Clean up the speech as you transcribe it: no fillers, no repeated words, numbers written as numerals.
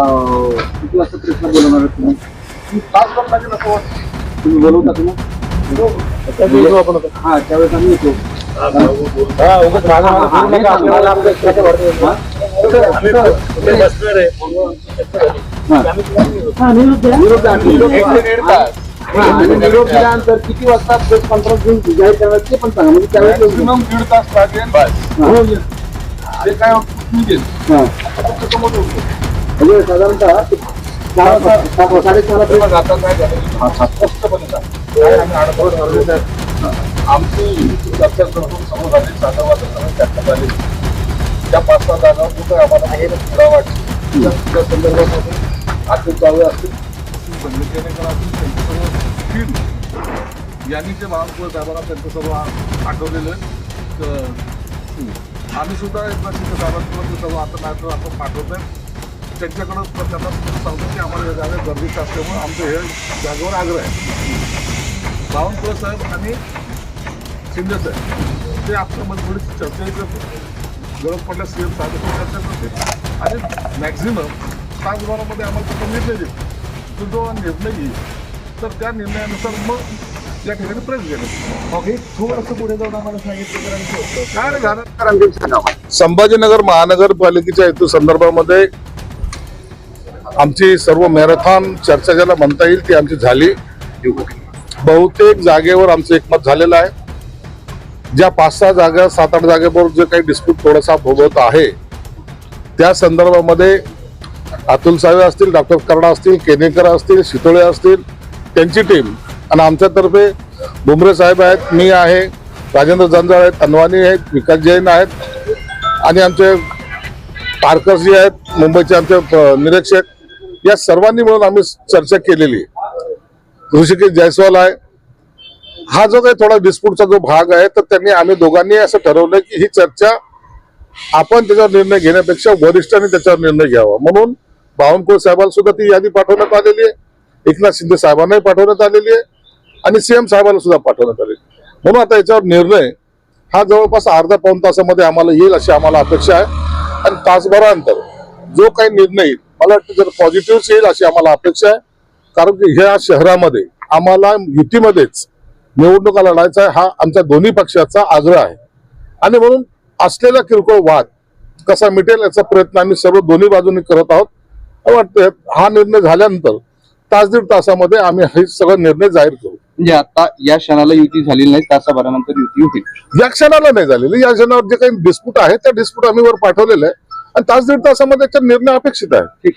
किती वाजता प्रश्न बोलवणार तुम्ही? तासभर लागेल असं वाटतं. तुम्ही बोलवता तुम्ही? हा, त्यावेळेस आम्ही येतो. निरोप दिल्यानंतर किती वाजता प्रेस कॉन्फरन्स घेऊन जाहीर करणार ते पण सांगा. म्हणजे त्यावेळेस मॅक्सिमम 1.5 तास लागेल. ते काय म्हणजे साधारणतः 6:30 आता काय झालं स्पष्टपणे आमची चर्चा करून समोर आली 7 वाजता चर्चा झाली. त्या 5-6 जागा कुठे आम्हाला पुढा वाटतो त्या संदर्भामध्ये आर्थिक जागा असतील यांनी ते बाळापूर साहेबांना त्यांचं सर्व आठवलेलं आम्ही सुद्धा प्रसिद्ध साहेबांकडून सर्व आता नाही आपण पाठवतोय त्यांच्याकडं त्यांना सांगतो की आम्हाला हे जागा गरजेचं असल्यामुळे आमचं हे जागेवर आग्रह आहे. बावनकुळे साहेब आणि शिंदे साहेब ते आपल्यामध्ये थोडी चर्चाही करते गरज पडल्यास सीएम साहेब चर्चा करते आणि मॅक्झिमम तासभरामध्ये आम्हाला तो निर्णय देतो. तो जो निर्णय येईल तर त्या निर्णयानुसार मग या ठिकाणी प्रेस गेलं. ओके, थोडंसं पुढे जाऊन आम्हाला सांगितलं. संभाजीनगर महानगरपालिकेच्या हेतू संदर्भामध्ये आमची सर्व मॅरेथॉन चर्चा ज्याला म्हणता येईल ती आमची झाली. बहुतेक जागेवर आमचं एकमत झालेलं आहे. ज्या 5-6 जागा 7-8 जागेवर जे काही डिस्प्यूट थोडासा भोगवत आहे त्या संदर्भामध्ये अतुल साहेब असतील, डॉक्टर कर्णा असतील, केनेकर असतील, शितोळे असतील त्यांची टीम आणि आमच्यातर्फे बुमरे साहेब आहेत, मी आहे, राजेंद्र जंजाळ आहेत, अनवानी आहेत, विकास जैन आहेत आणि आमचे पारकर जी आहेत मुंबईचे आमचे निरीक्षक या सर्वांनी मिळून आम्ही चर्चा केलेली आहे. ऋषिकेश जयस्वाल आहे. हा जो काही थोडा डिस्प्यूटचा जो भाग आहे तर त्यांनी आम्ही दोघांनी असं ठरवलं की ही चर्चा आपण त्याच्यावर निर्णय घेण्यापेक्षा वरिष्ठांनी त्याच्यावर निर्णय घ्यावा म्हणून बावनकुळे साहेबांना सुद्धा ती यादी पाठवण्यात आलेली आहे. एकनाथ शिंदे साहेबांनाही पाठवण्यात आलेली आहे आणि सीएम साहेबांना सुद्धा पाठवण्यात आलेली आहे. म्हणून आता याच्यावर निर्णय हा जवळपास अर्धा-पाऊण तासामध्ये आम्हाला येईल अशी आम्हाला अपेक्षा आहे आणि तासभरानंतर जो काही निर्णय येईल मला वाटतं जर पॉझिटिव्ह येईल अशी आम्हाला अपेक्षा आहे. कारण की ह्या शहरामध्ये आम्हाला युतीमध्येच निवडणुका लढायचा आहे हा आमच्या दोन्ही पक्षाचा आग्रह आहे आणि म्हणून असलेला किरकोळ वाद कसा मिटेल याचा प्रयत्न आम्ही सर्व दोन्ही बाजूंनी करत आहोत. वाटतं हा निर्णय झाल्यानंतर 1-1.5 तासामध्ये आम्ही हे सगळं निर्णय जाहीर करू. म्हणजे आता या क्षणाला युती झालेली नाही, तासाभरानंतर युती होतील. या क्षणाला नाही झालेली. या क्षणावर जे काही डिस्प्यूट आहे त्या डिस्प्यूट आम्ही वर पाठवलेलं आहे आणि 1-1.5 तासामध्ये निर्णय अपेक्षित आहे. ठीक.